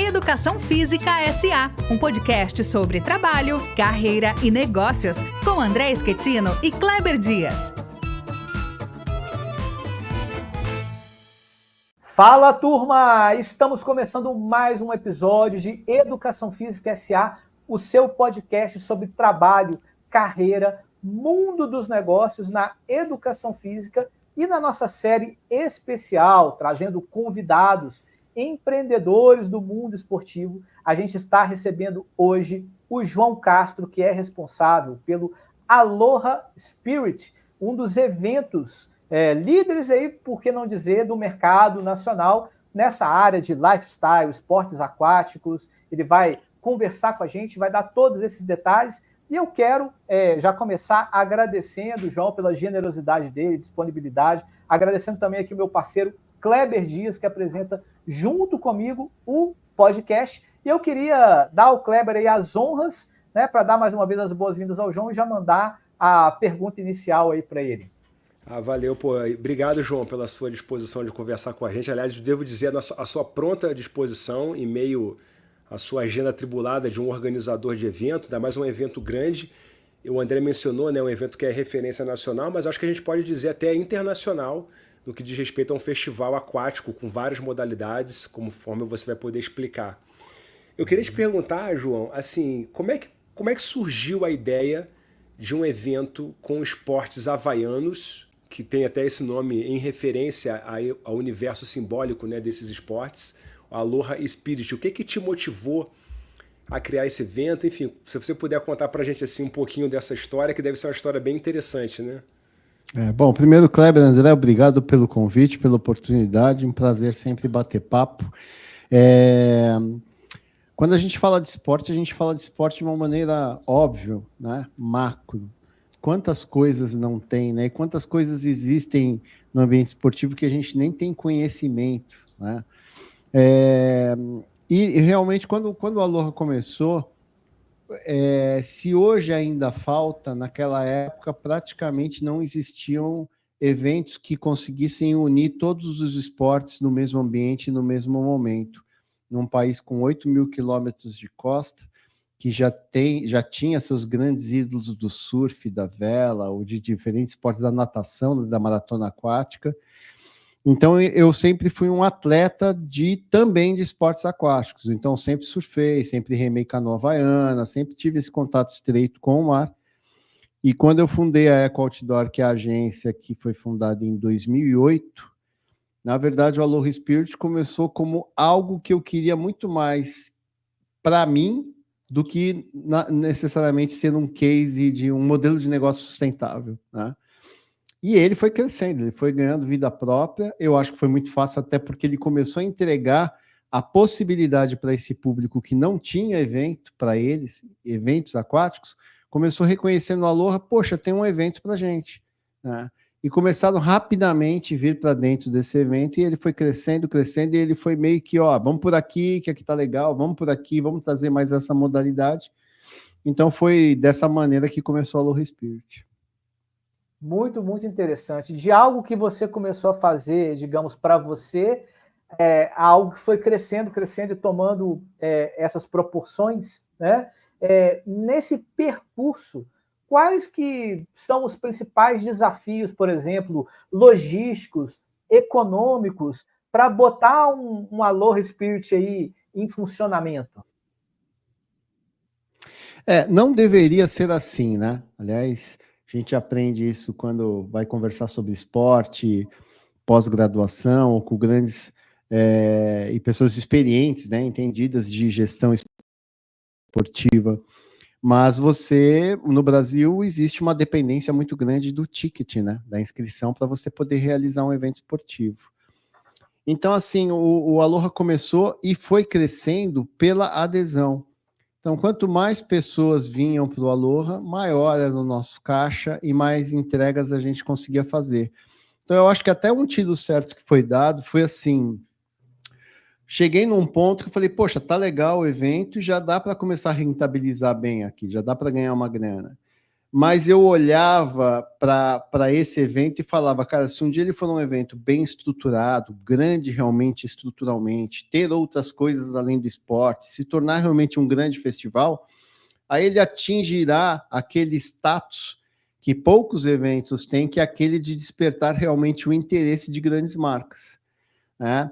Educação Física S.A., um podcast sobre trabalho, carreira e negócios, com André Schettino e Kleber Dias. Fala, turma! Estamos começando mais um episódio de Educação Física S.A., o seu podcast sobre trabalho, carreira, mundo dos negócios na educação física e na nossa série especial, trazendo convidados, empreendedores do mundo esportivo. A gente está recebendo hoje o João Castro, que é responsável pelo Aloha Spirit, um dos eventos líderes aí, por que não dizer, do mercado nacional nessa área de lifestyle, esportes aquáticos. Ele vai conversar com a gente, vai dar todos esses detalhes. E eu quero já começar agradecendo o João pela generosidade dele, disponibilidade, agradecendo também aqui o meu parceiro Kleber Dias, que apresenta junto comigo o podcast. E eu queria dar ao Kleber aí as honras, né, para dar mais uma vez as boas-vindas ao João e já mandar a pergunta inicial aí para ele. Valeu, obrigado, João, pela sua disposição de conversar com a gente. Aliás, devo dizer a sua pronta disposição em meio à sua agenda atribulada de um organizador de evento, ainda mais um evento grande. O André mencionou, né, um evento que é referência nacional, mas acho que a gente pode dizer até internacional no que diz respeito a um festival aquático com várias modalidades, conforme você vai poder explicar. Eu queria te perguntar, João, assim, como é que surgiu a ideia de um evento com esportes havaianos, que tem até esse nome em referência ao universo simbólico, né, desses esportes, o Aloha Spirit. O que te motivou a criar esse evento? Enfim, se você puder contar pra gente assim, um pouquinho dessa história, que deve ser uma história bem interessante, né? Bom, primeiro, Kleber, André, obrigado pelo convite, pela oportunidade, um prazer sempre bater papo. Quando a gente fala de esporte, a gente fala de esporte de uma maneira óbvia, né? Macro. Quantas coisas não tem, né? E quantas coisas existem no ambiente esportivo que a gente nem tem conhecimento, né? E realmente, quando o Aloha começou, se hoje ainda falta, naquela época praticamente não existiam eventos que conseguissem unir todos os esportes no mesmo ambiente, no mesmo momento. Num país com 8.000 quilômetros de costa, que já tinha seus grandes ídolos do surf, da vela, ou de diferentes esportes, da natação, da maratona aquática. Então, eu sempre fui um atleta também de esportes aquáticos. Então, sempre surfei, sempre remei canoa havaiana, sempre tive esse contato estreito com o mar. E quando eu fundei a Eco Outdoor, que é a agência que foi fundada em 2008, na verdade, o Aloha Spirit começou como algo que eu queria muito mais para mim do que necessariamente ser um case de um modelo de negócio sustentável, né? E ele foi crescendo, ele foi ganhando vida própria. Eu acho que foi muito fácil, até porque ele começou a entregar a possibilidade para esse público que não tinha evento para eles, eventos aquáticos, começou reconhecendo a Aloha, poxa, tem um evento para gente, né? E começaram rapidamente a vir para dentro desse evento, e ele foi crescendo, e ele foi meio que, vamos por aqui, que aqui tá legal, vamos por aqui, vamos trazer mais essa modalidade. Então foi dessa maneira que começou a Aloha Spirit. Muito, muito interessante. De algo que você começou a fazer, digamos, para você, algo que foi crescendo e tomando essas proporções, né? Nesse percurso, quais que são os principais desafios, por exemplo, logísticos, econômicos, para botar um Aloha Spirit aí em funcionamento? Não deveria ser assim, né? Aliás, a gente aprende isso quando vai conversar sobre esporte, pós-graduação, ou com grandes e pessoas experientes, né, entendidas de gestão esportiva. Mas no Brasil, existe uma dependência muito grande do ticket, né, da inscrição, para você poder realizar um evento esportivo. Então, assim, o Aloha começou e foi crescendo pela adesão. Então, quanto mais pessoas vinham para o Aloha, maior era o nosso caixa e mais entregas a gente conseguia fazer. Então, eu acho que até um tiro certo que foi dado foi assim, cheguei num ponto que eu falei, poxa, tá legal o evento, já dá para começar a rentabilizar bem aqui, já dá para ganhar uma grana. mas eu olhava para esse evento e falava, cara, se um dia ele for um evento bem estruturado, grande realmente estruturalmente, ter outras coisas além do esporte, se tornar realmente um grande festival, aí ele atingirá aquele status que poucos eventos têm, que é aquele de despertar realmente o interesse de grandes marcas, né?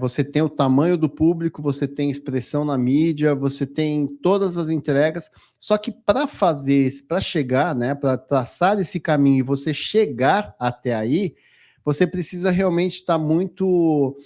Você tem o tamanho do público, você tem expressão na mídia, você tem todas as entregas, só que para chegar, né, para traçar esse caminho e você chegar até aí, você precisa realmente estar muito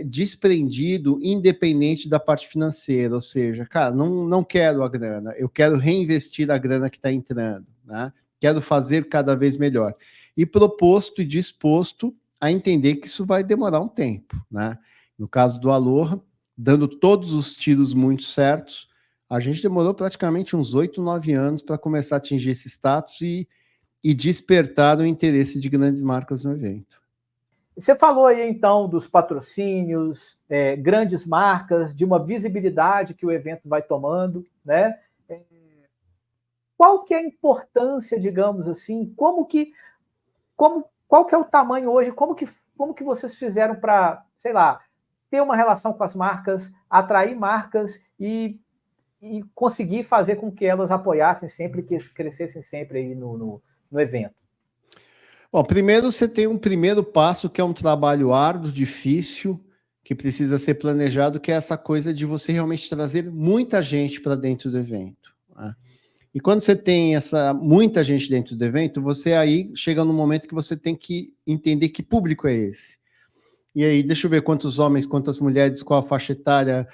desprendido, independente da parte financeira, ou seja, cara, não quero a grana, eu quero reinvestir a grana que está entrando, né? Quero fazer cada vez melhor. E proposto e disposto a entender que isso vai demorar um tempo, né? No caso do Aloha, dando todos os tiros muito certos, a gente demorou praticamente uns 8, 9 anos para começar a atingir esse status e despertar o interesse de grandes marcas no evento. Você falou aí, então, dos patrocínios, grandes marcas, de uma visibilidade que o evento vai tomando, né? Qual que é a importância, digamos assim, qual que é o tamanho hoje, como que vocês fizeram para, sei lá, ter uma relação com as marcas, atrair marcas e conseguir fazer com que elas apoiassem sempre, que crescessem sempre aí no evento? Bom, primeiro você tem um primeiro passo, que é um trabalho árduo, difícil, que precisa ser planejado, que é essa coisa de você realmente trazer muita gente para dentro do evento, né? E quando você tem muita gente dentro do evento, você aí chega no momento que você tem que entender que público é esse. E aí, deixa eu ver quantos homens, quantas mulheres, qual a faixa etária,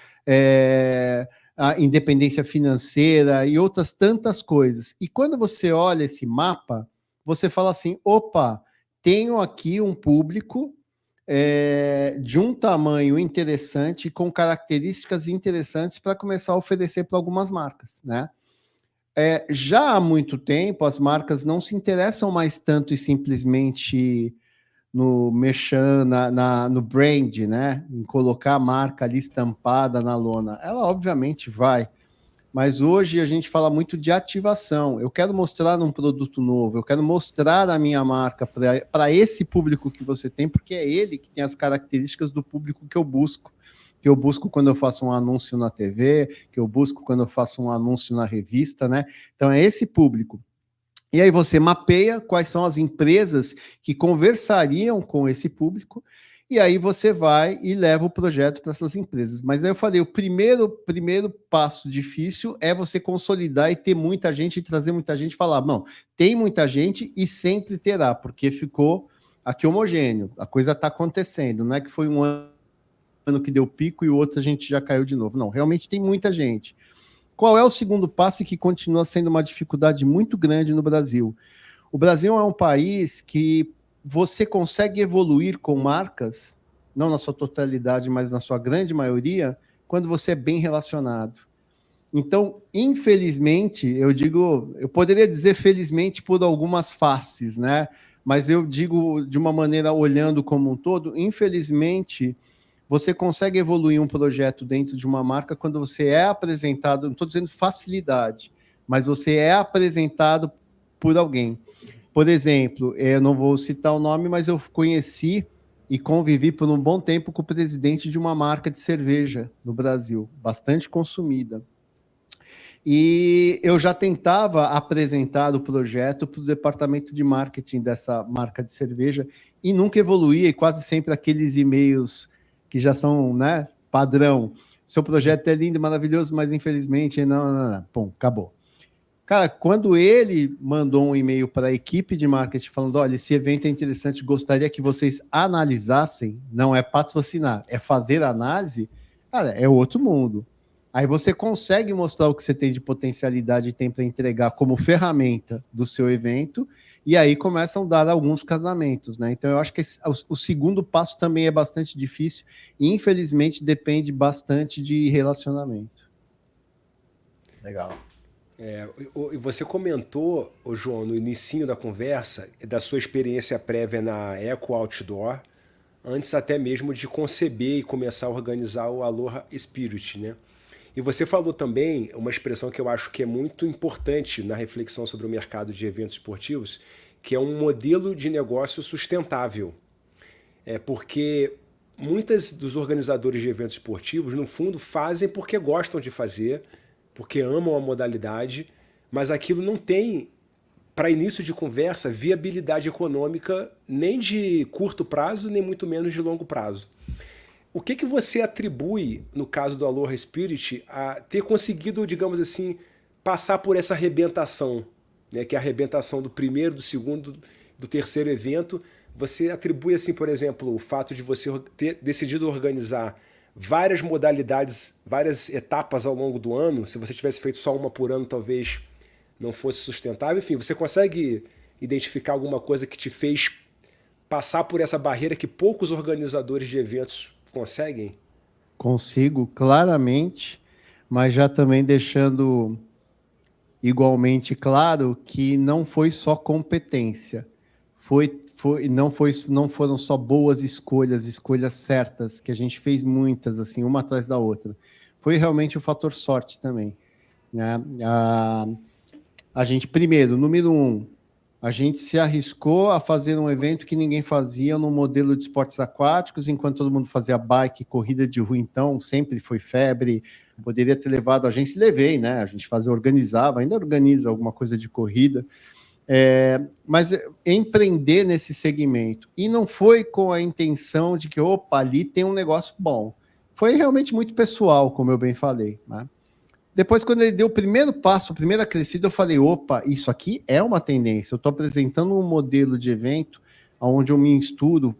a independência financeira e outras tantas coisas. E quando você olha esse mapa, você fala assim, opa, tenho aqui um público de um tamanho interessante, com características interessantes para começar a oferecer para algumas marcas, né? Já há muito tempo, as marcas não se interessam mais tanto e simplesmente no merchan, no brand, né? Em colocar a marca ali estampada na lona. Ela, obviamente, vai. Mas hoje a gente fala muito de ativação. Eu quero mostrar um produto novo, eu quero mostrar a minha marca para esse público que você tem, porque é ele que tem as características do público que eu busco quando eu faço um anúncio na TV, que eu busco quando eu faço um anúncio na revista, né? Então é esse público. E aí você mapeia quais são as empresas que conversariam com esse público, e aí você vai e leva o projeto para essas empresas. Mas aí eu falei, o primeiro passo difícil é você consolidar e ter muita gente, e trazer muita gente e falar, não, tem muita gente e sempre terá, porque ficou aqui homogêneo, a coisa está acontecendo, não é que foi um ano que deu pico e o outro a gente já caiu de novo. Não, realmente tem muita gente. Qual é o segundo passo, que continua sendo uma dificuldade muito grande no Brasil? O Brasil é um país que você consegue evoluir com marcas, não na sua totalidade, mas na sua grande maioria, quando você é bem relacionado. Então, infelizmente, eu poderia dizer felizmente por algumas faces, né? Mas eu digo de uma maneira olhando como um todo, infelizmente, você consegue evoluir um projeto dentro de uma marca quando você é apresentado, não estou dizendo facilidade, mas você é apresentado por alguém. Por exemplo, eu não vou citar o nome, mas eu conheci e convivi por um bom tempo com o presidente de uma marca de cerveja no Brasil, bastante consumida. E eu já tentava apresentar o projeto para o departamento de marketing dessa marca de cerveja e nunca evoluía, e quase sempre aqueles e-mails que já são, né, padrão. Seu projeto é lindo, maravilhoso, mas infelizmente não. Pum, acabou. Cara, quando ele mandou um e-mail para a equipe de marketing falando, olha, esse evento é interessante, gostaria que vocês analisassem, não é patrocinar, é fazer análise, cara, é outro mundo. Aí você consegue mostrar o que você tem de potencialidade e tem para entregar como ferramenta do seu evento, e aí começam a dar alguns casamentos, né? Então eu acho que o segundo passo também é bastante difícil e infelizmente depende bastante de relacionamento. Legal. E você comentou, João, no início da conversa, da sua experiência prévia na Eco Outdoor, antes até mesmo de conceber e começar a organizar o Aloha Spirit, né? E você falou também uma expressão que eu acho que é muito importante na reflexão sobre o mercado de eventos esportivos, que é um modelo de negócio sustentável. Porque muitos dos organizadores de eventos esportivos, no fundo, fazem porque gostam de fazer, porque amam a modalidade, mas aquilo não tem, para início de conversa, viabilidade econômica nem de curto prazo, nem muito menos de longo prazo. O que você atribui, no caso do Aloha Spirit, a ter conseguido, digamos assim, passar por essa arrebentação, né, que é a arrebentação do primeiro, do segundo, do terceiro evento? Você atribui, assim, por exemplo, o fato de você ter decidido organizar várias modalidades, várias etapas ao longo do ano? Se você tivesse feito só uma por ano, talvez não fosse sustentável. Enfim, você consegue identificar alguma coisa que te fez passar por essa barreira que poucos organizadores de eventos conseguem? Consigo, claramente, mas já também deixando igualmente claro que não foi só competência, não foram só boas escolhas certas, que a gente fez muitas, assim, uma atrás da outra. Foi realmente o fator sorte também, né? A gente, primeiro, número 1, a gente se arriscou a fazer um evento que ninguém fazia no modelo de esportes aquáticos, enquanto todo mundo fazia bike, corrida de rua, então sempre foi febre, poderia ter levado, a gente levei, né? A gente organizava, ainda organiza alguma coisa de corrida, mas empreender nesse segmento, e não foi com a intenção de que, opa, ali tem um negócio bom. Foi realmente muito pessoal, como eu bem falei, né? Depois, quando ele deu o primeiro passo, a primeira crescida, eu falei, opa, isso aqui é uma tendência. Eu estou apresentando um modelo de evento onde eu me estudo,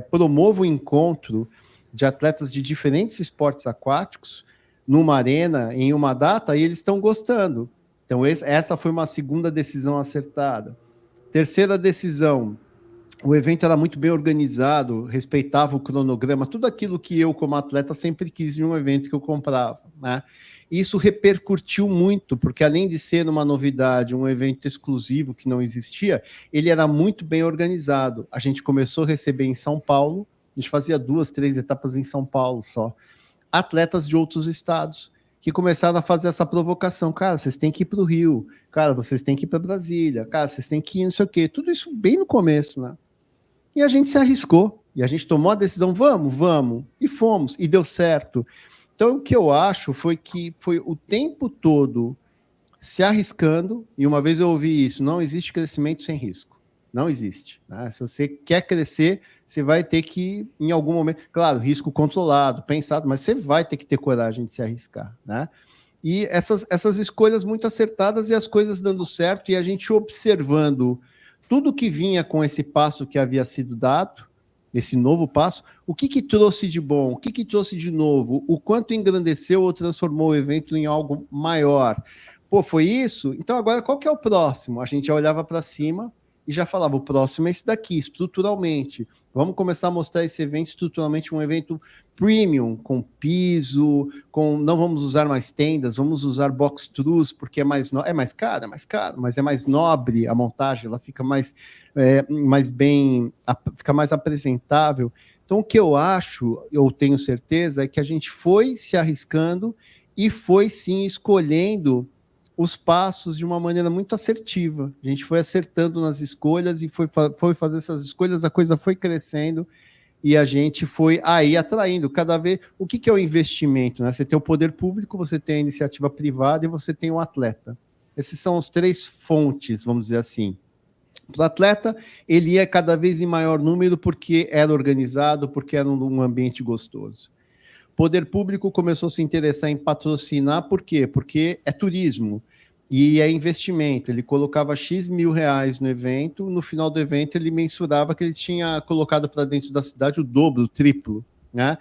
promovo o encontro de atletas de diferentes esportes aquáticos numa arena, em uma data, e eles estão gostando. Então, essa foi uma segunda decisão acertada. Terceira decisão, o evento era muito bem organizado, respeitava o cronograma, tudo aquilo que eu, como atleta, sempre quis de um evento que eu comprava, né? Isso repercutiu muito, porque além de ser uma novidade, um evento exclusivo que não existia, ele era muito bem organizado. A gente começou a receber em São Paulo, a gente fazia 2, 3 etapas em São Paulo só, atletas de outros estados, que começaram a fazer essa provocação. Cara, vocês têm que ir para o Rio, cara, vocês têm que ir para Brasília, cara, vocês têm que ir não sei o quê. Tudo isso bem no começo, né? E a gente se arriscou, e a gente tomou a decisão, vamos, e fomos, e deu certo. Então, o que eu acho foi que foi o tempo todo se arriscando, e uma vez eu ouvi isso, não existe crescimento sem risco. Não existe, né? Se você quer crescer, você vai ter que, em algum momento, claro, risco controlado, pensado, mas você vai ter que ter coragem de se arriscar, né? E essas escolhas muito acertadas e as coisas dando certo, e a gente observando tudo que vinha com esse passo que havia sido dado, esse novo passo, o que trouxe de bom, o que trouxe de novo, o quanto engrandeceu ou transformou o evento em algo maior. Pô, foi isso? Então agora qual que é o próximo? A gente já olhava para cima e já falava, o próximo é esse daqui, estruturalmente. Vamos começar a mostrar esse evento estruturalmente, um evento premium, com piso, não vamos usar mais tendas, vamos usar box truss, porque é mais caro, mas é mais nobre a montagem, ela fica mais bem, fica mais apresentável. Então, o que eu acho, eu tenho certeza, é que a gente foi se arriscando e foi, sim, escolhendo os passos de uma maneira muito assertiva. A gente foi acertando nas escolhas e foi fazer essas escolhas, a coisa foi crescendo e a gente foi aí atraindo cada vez... O que é o investimento, né? Você tem o poder público, você tem a iniciativa privada e você tem o atleta. Essas são as 3 fontes, vamos dizer assim. O atleta, ele ia cada vez em maior número porque era organizado, porque era um ambiente gostoso. O poder público começou a se interessar em patrocinar, por quê? Porque é turismo e é investimento. Ele colocava X mil reais no evento, no final do evento ele mensurava que ele tinha colocado para dentro da cidade o dobro, o triplo, né?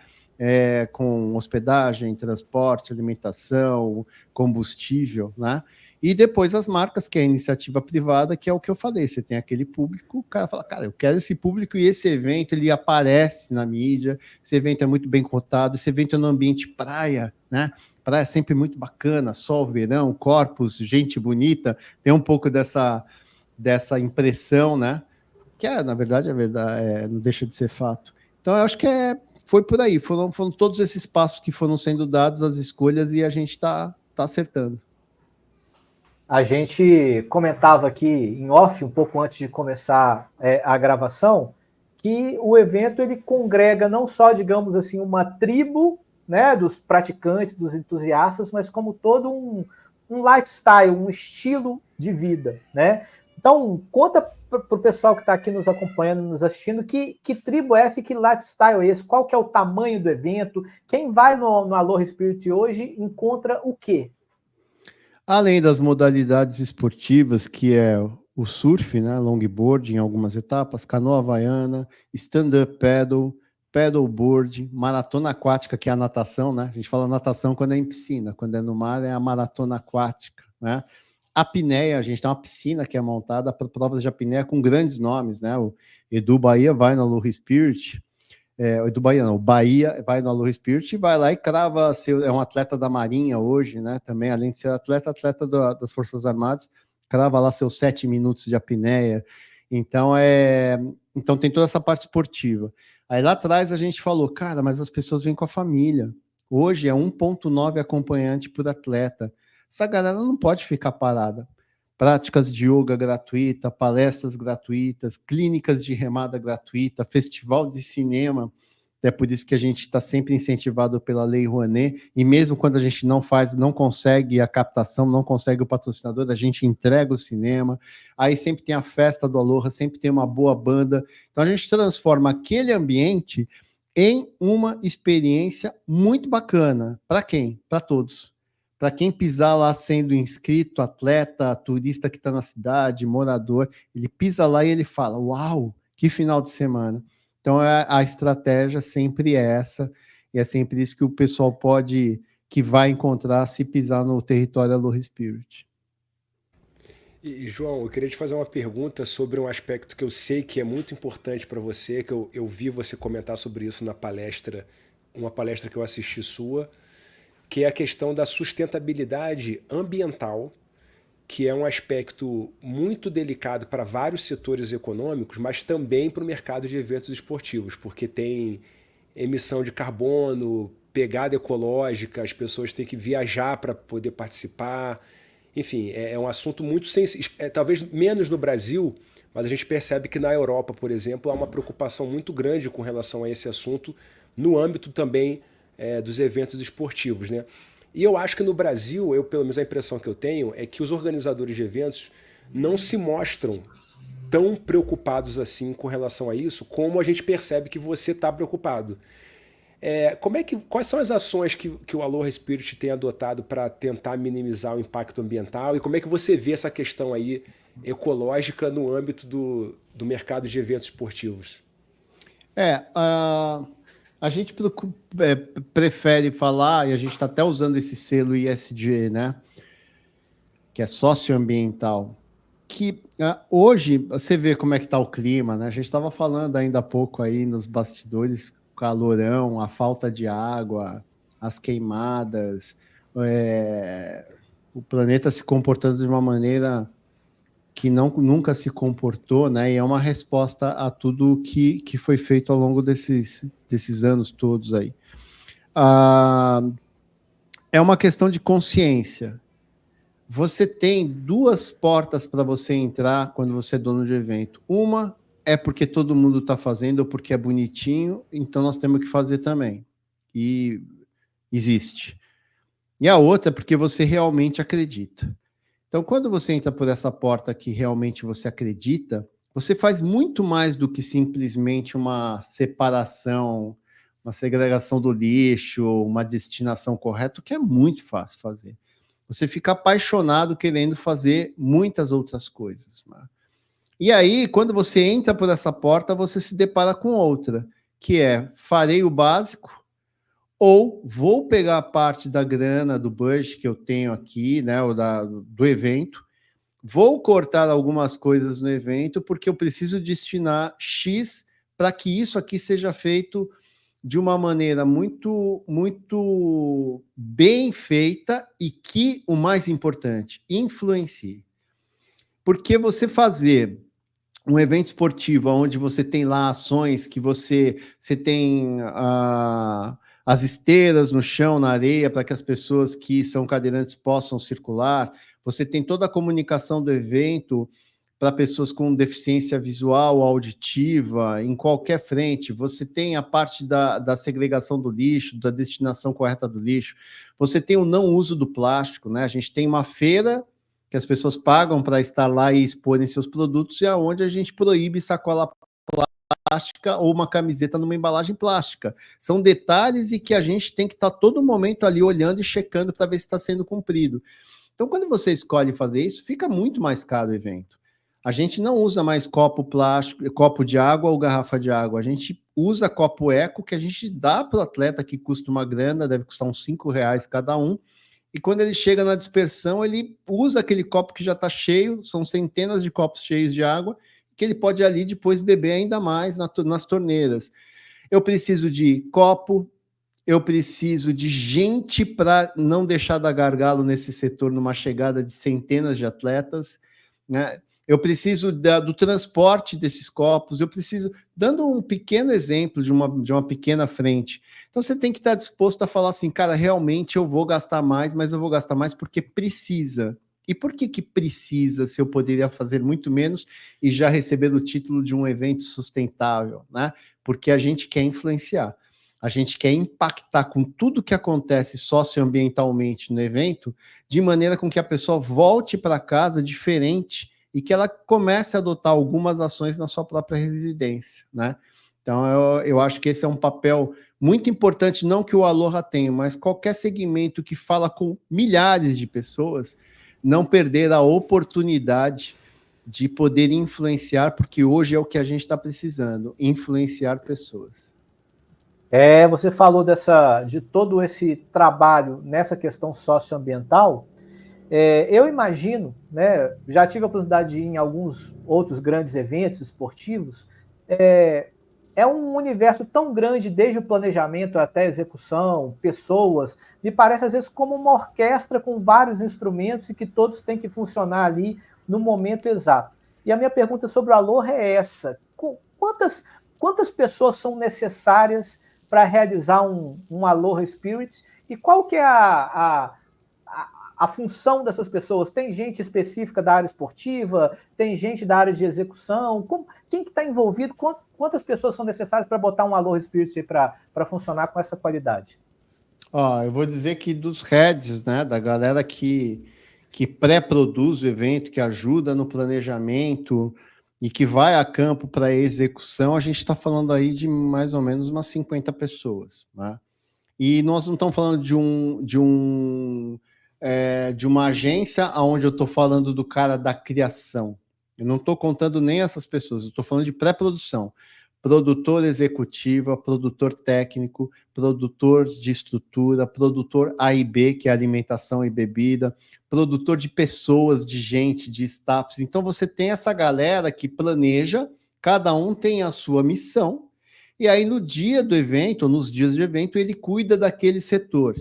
Com hospedagem, transporte, alimentação, combustível, né? E depois as marcas, que é a iniciativa privada, que é o que eu falei, você tem aquele público, o cara fala, cara, eu quero esse público, e esse evento, ele aparece na mídia, esse evento é muito bem cotado, esse evento é no ambiente praia, né? Praia é sempre muito bacana, sol, verão, corpos, gente bonita, tem um pouco dessa impressão, né? Que na verdade, não deixa de ser fato. Então, eu acho que foi por aí, foram todos esses passos que foram sendo dados, as escolhas, e a gente está acertando. A gente comentava aqui em off, um pouco antes de começar a gravação, que o evento ele congrega não só, digamos assim, uma tribo, né, dos praticantes, dos entusiastas, mas como todo um lifestyle, um estilo de vida, né? Então, conta para o pessoal que está aqui nos acompanhando, nos assistindo, que tribo é essa e que lifestyle é esse? Qual que é o tamanho do evento? Quem vai no Aloha Spirit hoje encontra o quê? Além das modalidades esportivas, que é o surf, né, longboard em algumas etapas, canoa havaiana, stand-up paddle, paddleboard, maratona aquática, que é a natação, né? A gente fala natação quando é em piscina, quando é no mar é a maratona aquática, né? Apneia, a gente tem uma piscina que é montada para provas de apneia com grandes nomes, né? O Edu Bahia vai no Aloha Spirit, do Bahia não, o Bahia vai no Aloha Spirit e vai lá e crava, é um atleta da Marinha hoje, né, também, além de ser atleta das Forças Armadas, crava lá seus 7 minutos de apneia, então tem toda essa parte esportiva. Aí lá atrás a gente falou, cara, mas as pessoas vêm com a família, hoje é 1,9 acompanhante por atleta, essa galera não pode ficar parada. Práticas de yoga gratuita, palestras gratuitas, clínicas de remada gratuita, festival de cinema. É por isso que a gente está sempre incentivado pela Lei Rouanet, e mesmo quando a gente não consegue a captação, não consegue o patrocinador, a gente entrega o cinema. Aí sempre tem a festa do Aloha, sempre tem uma boa banda. Então a gente transforma aquele ambiente em uma experiência muito bacana. Para quem? Para todos. Para quem pisar lá sendo inscrito, atleta, turista que está na cidade, morador, ele pisa lá e ele fala, uau, que final de semana. Então a estratégia sempre é essa, e é sempre isso que o pessoal que vai encontrar se pisar no território Aloha Spirit. E João, eu queria te fazer uma pergunta sobre um aspecto que eu sei que é muito importante para você, que eu vi você comentar sobre isso na palestra, uma palestra que eu assisti sua, que é a questão da sustentabilidade ambiental, que é um aspecto muito delicado para vários setores econômicos, mas também para o mercado de eventos esportivos, porque tem emissão de carbono, pegada ecológica, as pessoas têm que viajar para poder participar. Enfim, é um assunto muito sensível, talvez menos no Brasil, mas a gente percebe que na Europa, por exemplo, há uma preocupação muito grande com relação a esse assunto, no âmbito também dos eventos esportivos, né? E eu acho que no Brasil, pelo menos a impressão que eu tenho, é que os organizadores de eventos não se mostram tão preocupados assim com relação a isso, como a gente percebe que você está preocupado. Quais são as ações que o Aloha Spirit tem adotado para tentar minimizar o impacto ambiental, e como é que você vê essa questão aí ecológica no âmbito do mercado de eventos esportivos? A gente prefere falar, e a gente está até usando esse selo ESG, né? Que é socioambiental. Que hoje, você vê como é que está o clima, né? A gente estava falando ainda há pouco aí nos bastidores, o calorão, a falta de água, as queimadas, o planeta se comportando de uma maneira que nunca se comportou, né? E é uma resposta a tudo que foi feito ao longo desses anos todos aí. É uma questão de consciência. Você tem 2 portas para você entrar quando você é dono de evento. Uma é porque todo mundo está fazendo, ou porque é bonitinho, então nós temos que fazer também. E existe. E a outra é porque você realmente acredita. Então, quando você entra por essa porta que realmente você acredita, você faz muito mais do que simplesmente uma separação, uma segregação do lixo, uma destinação correta, que é muito fácil fazer. Você fica apaixonado querendo fazer muitas outras coisas. Né? E aí, quando você entra por essa porta, você se depara com outra, que é, farei o básico, ou vou pegar parte da grana do budget que eu tenho aqui, né, ou do evento, vou cortar algumas coisas no evento, porque eu preciso destinar X para que isso aqui seja feito de uma maneira muito, muito bem feita e que, o mais importante, influencie. Porque você fazer um evento esportivo onde você tem lá ações que você tem as esteiras no chão, na areia, para que as pessoas que são cadeirantes possam circular. Você tem toda a comunicação do evento para pessoas com deficiência visual, auditiva, em qualquer frente. Você tem a parte da segregação do lixo, da destinação correta do lixo. Você tem o não uso do plástico, né? A gente tem uma feira que as pessoas pagam para estar lá e exporem seus produtos, e aonde a gente proíbe sacola plástica ou uma camiseta numa embalagem plástica. São detalhes e que a gente tem que estar todo momento ali olhando e checando para ver se está sendo cumprido. Então, quando você escolhe fazer isso, fica muito mais caro o evento. A gente não usa mais copo plástico, copo de água ou garrafa de água. A gente usa copo eco, que a gente dá para o atleta, que custa uma grana, deve custar uns R$5 cada um. E quando ele chega na dispersão, ele usa aquele copo que já está cheio, são centenas de copos cheios de água, que ele pode ali depois beber ainda mais nas torneiras. Eu preciso de copo, eu preciso de gente para não deixar dar gargalo nesse setor numa chegada de centenas de atletas, né? Eu preciso do transporte desses copos, eu preciso, dando um pequeno exemplo de uma pequena frente. Então você tem que estar disposto a falar assim, cara, realmente eu vou gastar mais, mas eu vou gastar mais porque precisa. E por que precisa, se eu poderia fazer muito menos e já receber o título de um evento sustentável, né? Porque a gente quer influenciar. A gente quer impactar com tudo que acontece socioambientalmente no evento, de maneira com que a pessoa volte para casa diferente e que ela comece a adotar algumas ações na sua própria residência, né? Então, eu acho que esse é um papel muito importante, não que o Aloha tenha, mas qualquer segmento que fala com milhares de pessoas, não perder a oportunidade de poder influenciar, porque hoje é o que a gente está precisando, influenciar pessoas. Você falou de todo esse trabalho nessa questão socioambiental. Eu imagino, né, já tive a oportunidade de ir em alguns outros grandes eventos esportivos, é um universo tão grande, desde o planejamento até a execução, pessoas, me parece às vezes como uma orquestra com vários instrumentos e que todos têm que funcionar ali no momento exato. E a minha pergunta sobre o Aloha é essa: quantas pessoas são necessárias para realizar um Aloha Spirit, e qual que é a função dessas pessoas? Tem gente específica da área esportiva? Tem gente da área de execução? Quem que está envolvido? Quantas pessoas são necessárias para botar um Aloha Spirit para funcionar com essa qualidade? Eu vou dizer que dos heads, né, da galera que pré-produz o evento, que ajuda no planejamento e que vai a campo para a execução, a gente está falando aí de mais ou menos umas 50 pessoas, né? E nós não estamos falando de uma agência onde eu estou falando do cara da criação. Eu não estou contando nem essas pessoas, eu estou falando de pré-produção. Produtor executiva, produtor técnico, produtor de estrutura, produtor A e B, que é alimentação e bebida, produtor de pessoas, de gente, de staffs. Então você tem essa galera que planeja, cada um tem a sua missão, e aí no dia do evento, ou nos dias de evento, ele cuida daquele setor.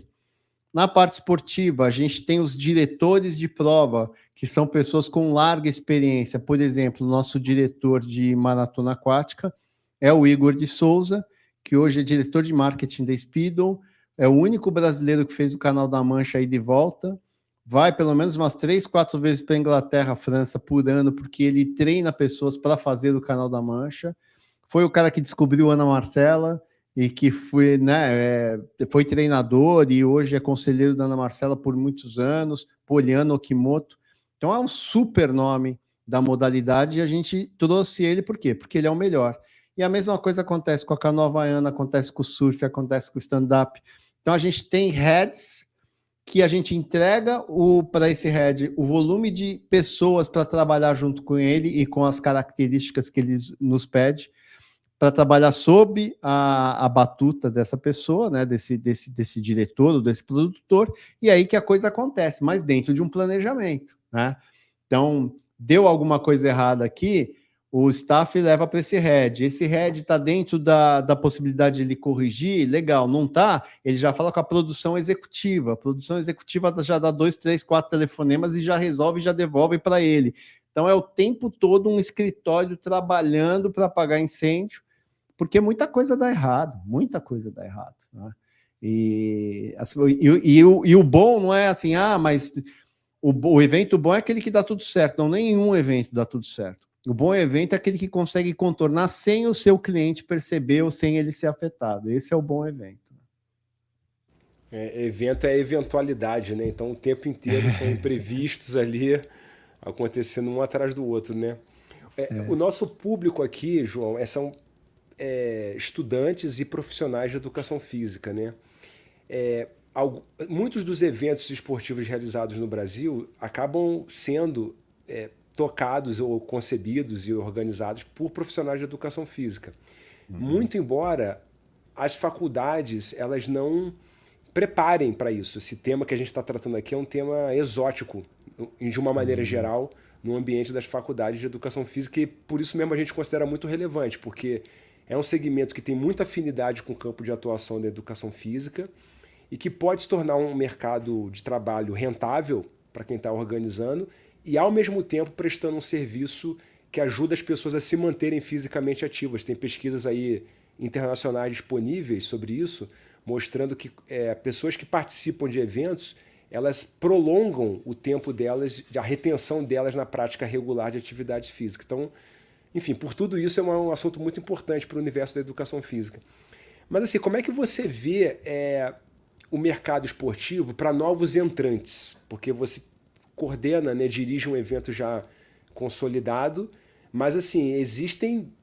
Na parte esportiva, a gente tem os diretores de prova, que são pessoas com larga experiência. Por exemplo, nosso diretor de maratona aquática é o Igor de Souza, que hoje é diretor de marketing da Speedo, é o único brasileiro que fez o Canal da Mancha aí de volta, vai pelo menos umas 3, 4 vezes para a Inglaterra, França por ano, porque ele treina pessoas para fazer o Canal da Mancha. Foi o cara que descobriu Ana Marcela, e que foi, né, foi treinador e hoje é conselheiro da Ana Marcela por muitos anos, Poliano Okimoto. Então é um super nome da modalidade e a gente trouxe ele por quê? Porque ele é o melhor. E a mesma coisa acontece com a canoa havaiana, acontece com o surf, acontece com o stand-up. Então a gente tem heads que a gente entrega para esse head o volume de pessoas para trabalhar junto com ele e com as características que ele nos pede, para trabalhar sob a batuta dessa pessoa, né, desse diretor ou desse produtor, e aí que a coisa acontece, mas dentro de um planejamento, né? Então, deu alguma coisa errada aqui, o staff leva para esse head. Esse head está dentro da possibilidade de ele corrigir, legal, não está, ele já fala com a produção executiva. A produção executiva já dá 2, 3, 4 telefonemas e já resolve e já devolve para ele. Então, é o tempo todo um escritório trabalhando para apagar incêndio, porque muita coisa dá errado, né? E o bom não é assim, mas o evento bom é aquele que dá tudo certo. Não, nenhum evento dá tudo certo. O bom evento é aquele que consegue contornar sem o seu cliente perceber ou sem ele ser afetado. Esse é o bom evento. Evento é eventualidade, né? Então o tempo inteiro são imprevistos ali acontecendo um atrás do outro, né? O nosso público aqui, João, são estudantes e profissionais de educação física, né? Muitos dos eventos esportivos realizados no Brasil acabam sendo tocados ou concebidos e organizados por profissionais de educação física. Muito embora as faculdades elas não preparem para isso. Esse tema que a gente está tratando aqui é um tema exótico, de uma maneira geral, no ambiente das faculdades de educação física, e por isso mesmo a gente considera muito relevante, porque é um segmento que tem muita afinidade com o campo de atuação da educação física e que pode se tornar um mercado de trabalho rentável para quem está organizando e, ao mesmo tempo, prestando um serviço que ajuda as pessoas a se manterem fisicamente ativas. Tem pesquisas aí internacionais disponíveis sobre isso, mostrando que pessoas que participam de eventos, elas prolongam o tempo delas, a retenção delas na prática regular de atividades físicas. Então, enfim, por tudo isso é um assunto muito importante para o universo da educação física. Mas assim, como é que você vê o mercado esportivo para novos entrantes? Porque você coordena, né, dirige um evento já consolidado, mas assim, existem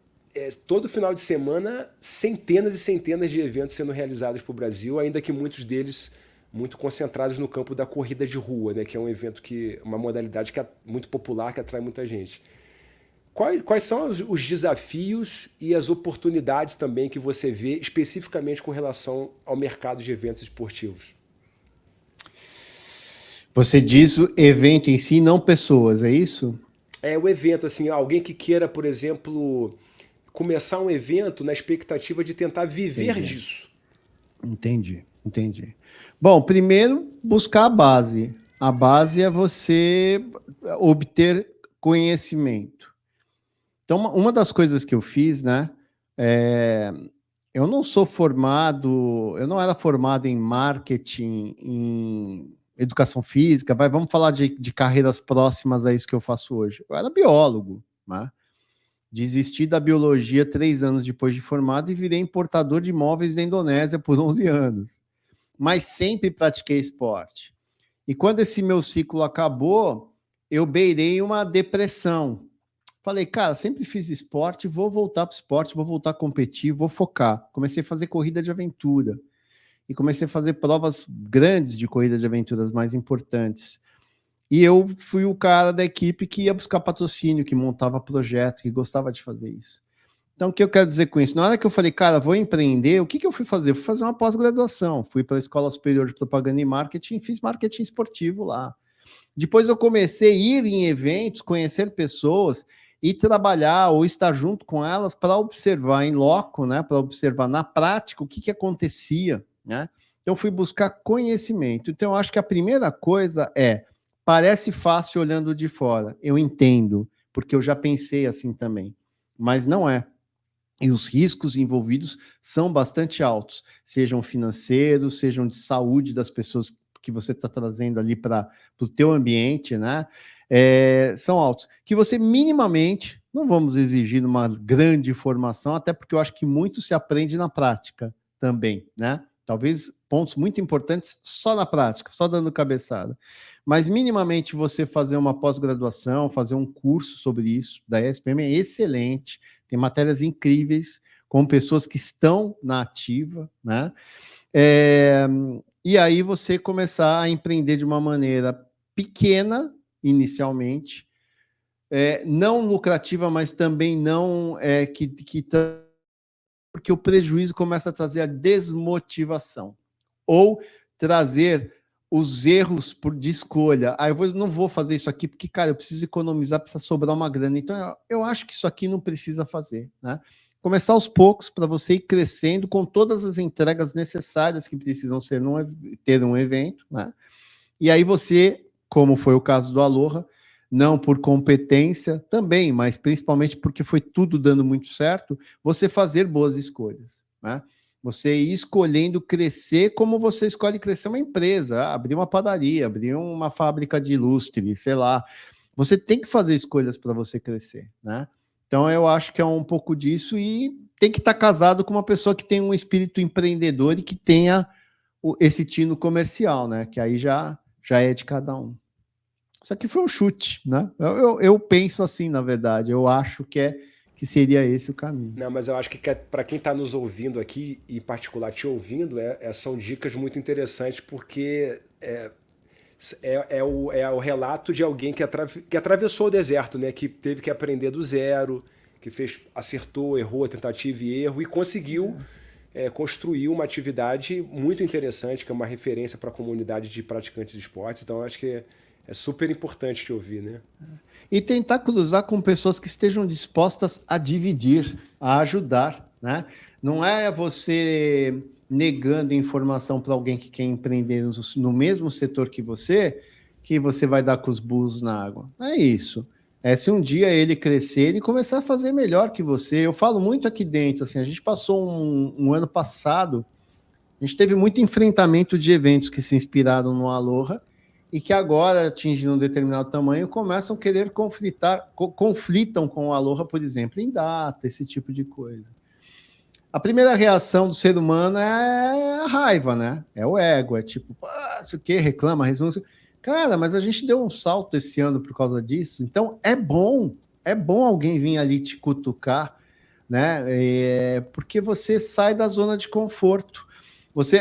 todo final de semana centenas e centenas de eventos sendo realizados para o Brasil, ainda que muitos deles muito concentrados no campo da corrida de rua, né, que é um evento uma modalidade que é muito popular, que atrai muita gente. Quais são os desafios e as oportunidades também que você vê especificamente com relação ao mercado de eventos esportivos? Você diz o evento em si, não pessoas, é isso? O evento, assim, alguém que queira, por exemplo, começar um evento na expectativa de tentar viver disso. Entendi. Bom, primeiro, buscar a base. A base é você obter conhecimento. Então, uma das coisas que eu fiz, né, eu não era formado em marketing, em educação física, vamos falar de carreiras próximas a isso que eu faço hoje. Eu era biólogo, né? Desisti da biologia 3 anos depois de formado e virei importador de imóveis da Indonésia por 11 anos. Mas sempre pratiquei esporte. E quando esse meu ciclo acabou, eu beirei uma depressão. Falei, cara, sempre fiz esporte, vou voltar para o esporte, vou voltar a competir, vou focar. Comecei a fazer corrida de aventura. E comecei a fazer provas grandes de corrida de aventuras mais importantes. E eu fui o cara da equipe que ia buscar patrocínio, que montava projeto, que gostava de fazer isso. Então, o que eu quero dizer com isso? Na hora que eu falei, cara, vou empreender, o que eu fui fazer? Eu fui fazer uma pós-graduação. Fui para a Escola Superior de Propaganda e Marketing, fiz marketing esportivo lá. Depois eu comecei a ir em eventos, conhecer pessoas e trabalhar ou estar junto com elas para observar em loco, né? Para observar na prática o que acontecia, né? Então, eu fui buscar conhecimento. Então, eu acho que a primeira coisa parece fácil olhando de fora. Eu entendo, porque eu já pensei assim também. Mas não é. E os riscos envolvidos são bastante altos, sejam financeiros, sejam de saúde das pessoas que você está trazendo ali para o teu ambiente, né? São altos. Que você minimamente, não vamos exigir uma grande formação, até porque eu acho que muito se aprende na prática também, né? Talvez pontos muito importantes só na prática, só dando cabeçada. Mas minimamente você fazer uma pós-graduação, fazer um curso sobre isso, da ESPM é excelente, tem matérias incríveis, com pessoas que estão na ativa, né? E aí você começar a empreender de uma maneira pequena, inicialmente, não lucrativa, mas também não porque o prejuízo começa a trazer a desmotivação, ou trazer os erros de escolha. Eu não vou fazer isso aqui porque, cara, eu preciso economizar, precisa sobrar uma grana. Então, eu acho que isso aqui não precisa fazer, né? Começar aos poucos para você ir crescendo com todas as entregas necessárias que precisam ter um evento, né? E aí você, como foi o caso do Aloha, não por competência também, mas principalmente porque foi tudo dando muito certo, você fazer boas escolhas, né? Você ir escolhendo crescer como você escolhe crescer uma empresa, abrir uma padaria, abrir uma fábrica de lustre, sei lá. Você tem que fazer escolhas para você crescer, né? Então eu acho que é um pouco disso e tem que estar casado com uma pessoa que tem um espírito empreendedor e que tenha esse tino comercial, né? Que aí já é de cada um. Isso aqui foi um chute, né? Eu penso assim, na verdade. Eu acho que seria esse o caminho. Não, mas eu acho que para quem está nos ouvindo aqui, em particular te ouvindo, são dicas muito interessantes, porque é o relato de alguém que atravessou o deserto, né? Que teve que aprender do zero, que acertou, errou, tentativa e erro, e conseguiu construir uma atividade muito interessante, que é uma referência para a comunidade de praticantes de esportes. Então, eu acho que é super importante te ouvir, né? E tentar cruzar com pessoas que estejam dispostas a dividir, a ajudar, né? Não é você negando informação para alguém que quer empreender no mesmo setor que você vai dar com os burros na água. Não é isso. Se um dia ele crescer e começar a fazer melhor que você. Eu falo muito aqui dentro, assim, a gente passou um ano passado, a gente teve muito enfrentamento de eventos que se inspiraram no Aloha, e que agora, atingindo um determinado tamanho, começam a querer conflitam com o Aloha, por exemplo, em data, esse tipo de coisa. A primeira reação do ser humano é a raiva, né? É o ego, é tipo, isso aqui, reclama, resmunga. Cara, mas a gente deu um salto esse ano por causa disso, então é bom alguém vir ali te cutucar, né? Porque você sai da zona de conforto.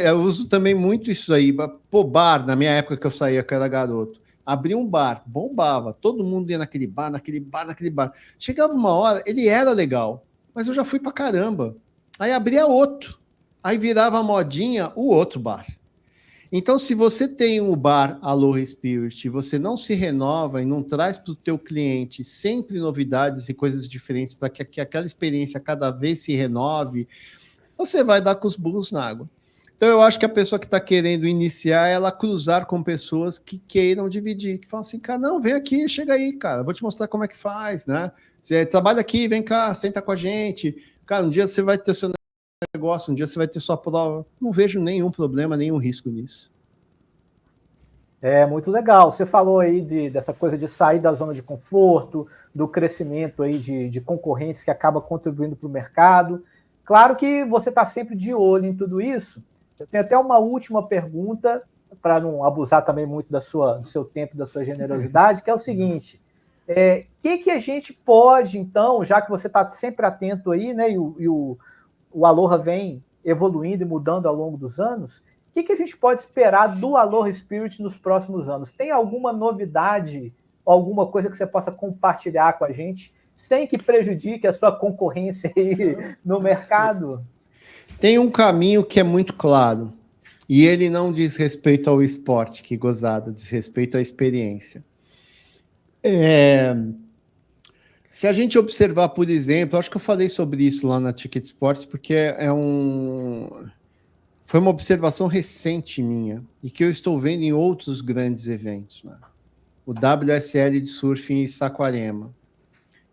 Eu uso também muito isso aí. Pô, bar, na minha época que eu saía, que eu era garoto. Abria um bar, bombava. Todo mundo ia naquele bar. Chegava uma hora, ele era legal, mas eu já fui pra caramba. Aí abria outro. Aí virava a modinha o outro bar. Então, se você tem um bar Aloha Spirit, você não se renova e não traz para o teu cliente sempre novidades e coisas diferentes para que aquela experiência cada vez se renove, você vai dar com os burros na água. Então, eu acho que a pessoa que está querendo iniciar, ela cruzar com pessoas que queiram dividir, que falam assim, cara, não, vem aqui, chega aí, cara, vou te mostrar como é que faz, né? Você trabalha aqui, vem cá, senta com a gente. Cara, um dia você vai ter seu negócio, um dia você vai ter sua prova. Não vejo nenhum problema, nenhum risco nisso. É muito legal. Você falou aí dessa coisa de sair da zona de conforto, do crescimento aí de concorrentes que acaba contribuindo para o mercado. Claro que você está sempre de olho em tudo isso. Eu tenho até uma última pergunta, para não abusar também muito do seu tempo, da sua generosidade, que é o seguinte: que a gente pode, então, já que você está sempre atento aí, né, e o Aloha vem evoluindo e mudando ao longo dos anos, o que a gente pode esperar do Aloha Spirit nos próximos anos? Tem alguma novidade, alguma coisa que você possa compartilhar com a gente, sem que prejudique a sua concorrência aí no mercado? Tem um caminho que é muito claro, e ele não diz respeito ao esporte, que gozado, diz respeito à experiência. Se a gente observar, por exemplo, acho que eu falei sobre isso lá na Ticket Sports, porque foi uma observação recente minha, e que eu estou vendo em outros grandes eventos, né? O WSL de surf em Saquarema.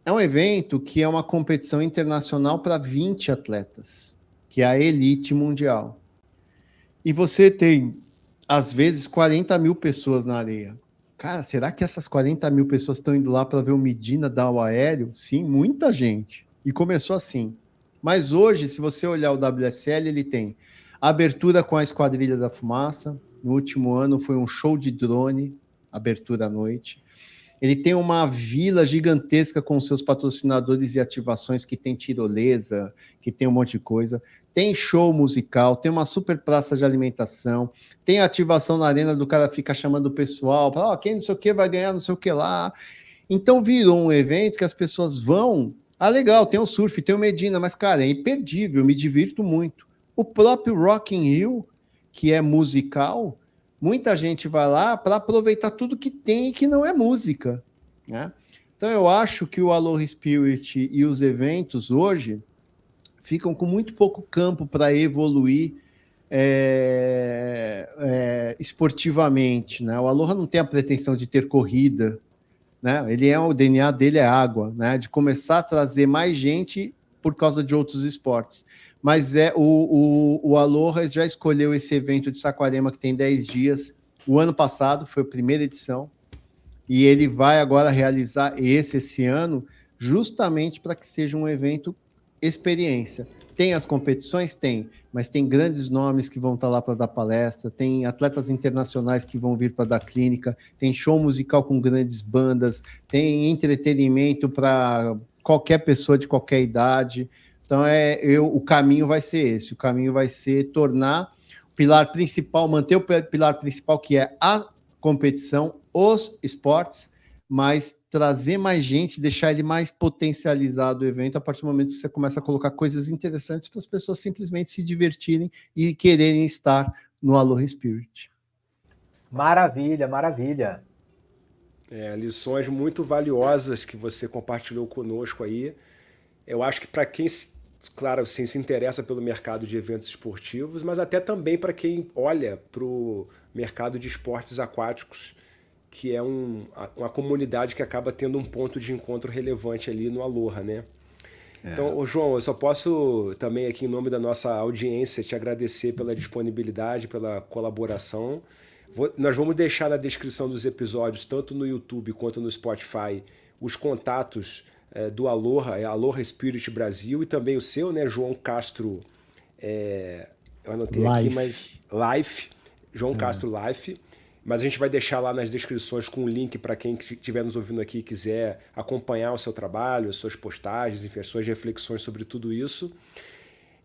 É um evento que é uma competição internacional para 20 atletas, que é a elite mundial. E você tem, às vezes, 40 mil pessoas na areia. Cara, será que essas 40 mil pessoas estão indo lá para ver o Medina dar o aéreo? Sim, muita gente. E começou assim. Mas hoje, se você olhar o WSL, ele tem abertura com a Esquadrilha da Fumaça. No último ano foi um show de drone, abertura à noite. Ele tem uma vila gigantesca com seus patrocinadores e ativações, que tem tirolesa, que tem um monte de coisa. Tem show musical, tem uma super praça de alimentação, tem ativação na arena do cara fica chamando o pessoal, fala, quem não sei o que vai ganhar não sei o que lá. Então virou um evento que as pessoas vão, legal, tem o surf, tem o Medina, mas cara, é imperdível, eu me divirto muito. O próprio Rock in Rio, que é musical, muita gente vai lá para aproveitar tudo que tem e que não é música, né? Então eu acho que o Aloha Spirit e os eventos hoje ficam com muito pouco campo para evoluir esportivamente, né? O Aloha não tem a pretensão de ter corrida, né? O DNA dele é água, né? De começar a trazer mais gente por causa de outros esportes. Mas o Aloha já escolheu esse evento de Saquarema, que tem 10 dias. O ano passado foi a primeira edição, e ele vai agora realizar esse ano, justamente para que seja um evento experiência. Tem as competições? Tem, mas tem grandes nomes que vão estar lá para dar palestra, tem atletas internacionais que vão vir para dar clínica, tem show musical com grandes bandas, tem entretenimento para qualquer pessoa de qualquer idade. Então, o caminho vai ser esse, o caminho vai ser tornar o pilar principal, manter o pilar principal, que é a competição, os esportes, mas trazer mais gente, deixar ele mais potencializado o evento a partir do momento que você começa a colocar coisas interessantes para as pessoas simplesmente se divertirem e quererem estar no Aloha Spirit. Maravilha, maravilha. Lições muito valiosas que você compartilhou conosco aí. Eu acho que para quem, claro, assim, se interessa pelo mercado de eventos esportivos, mas até também para quem olha para o mercado de esportes aquáticos, que é uma comunidade que acaba tendo um ponto de encontro relevante ali no Aloha, né? Então, João, eu só posso também aqui em nome da nossa audiência te agradecer pela disponibilidade, pela colaboração. Nós vamos deixar na descrição dos episódios, tanto no YouTube quanto no Spotify, os contatos do Aloha, Aloha Spirit Brasil, e também o seu, né, João Castro, eu anotei aqui, mas Life, João Castro Life. Mas a gente vai deixar lá nas descrições com um link para quem estiver nos ouvindo aqui e quiser acompanhar o seu trabalho, as suas postagens, enfim, as suas reflexões sobre tudo isso.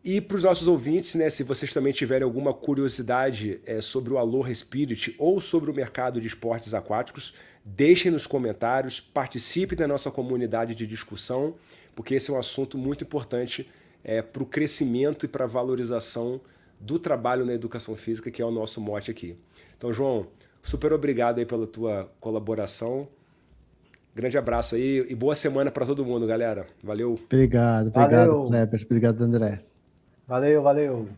E para os nossos ouvintes, né, se vocês também tiverem alguma curiosidade sobre o Aloha Spirit ou sobre o mercado de esportes aquáticos, deixem nos comentários, participem da nossa comunidade de discussão, porque esse é um assunto muito importante para o crescimento e para a valorização do trabalho na educação física, que é o nosso mote aqui. Então, João, super obrigado aí pela tua colaboração. Grande abraço aí e boa semana para todo mundo, galera. Valeu. Obrigado, Kleber. Obrigado, André. Valeu.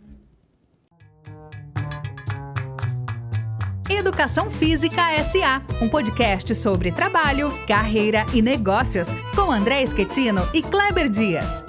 Educação Física S.A., um podcast sobre trabalho, carreira e negócios, com André Schettino e Kleber Dias.